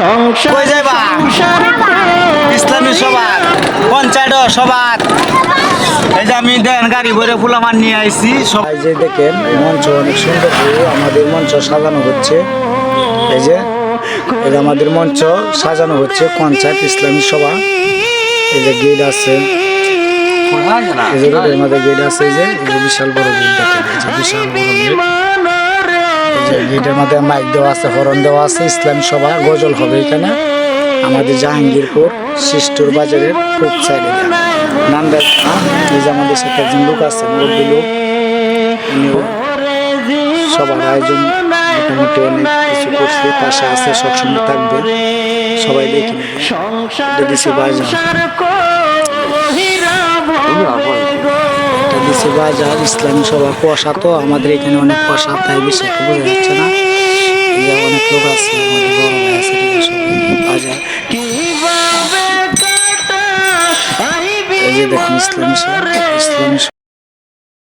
কই যাইবা ইসলামী সভা পঞ্চায়েত সভা এই যে আমি দেন গাড়ি ভরে ফুলামান নিয়ে আইছি সবাই যে দেখেন মঞ্চ অনেক সুন্দর করে আমাদের মঞ্চ সাজানো হচ্ছে এই যে আমাদের মঞ্চ সাজানো হচ্ছে পঞ্চায়েত ইসলামী সভা এই যে গেট আছে এই যে আমাদের গেট আছে এই যে বিশাল বড় গেট দেখেন এই যে বিশাল বড় গেট গেটের মধ্যে মাইক দেওয়া আছে হরন দেওয়া আছে ইসলামী সভা গজল হবে এখানে আমাদের জাহাঙ্গীরপুর শিষ্টুর বাজারের পূব সাইডে নান্দার এই যে আমাদের সাথে একজন লোক আছে মুরব্বী লোক উনিও সবার আয়োজন মোটামুটি অনেক কিছু করছে পাশে আছে সবসময় থাকবে সবাই দেখে এটা দিছে বাজার এটা দিছে বাজার ইসলামী সভা কুয়াশা তো আমাদের এখানে অনেক কুয়াশা তাই বেশি একটা বোঝা যাচ্ছে না অনেক লোক আছে আমাদের বড় ভাই আছে বাজার এই যে দেখুন ইসলামী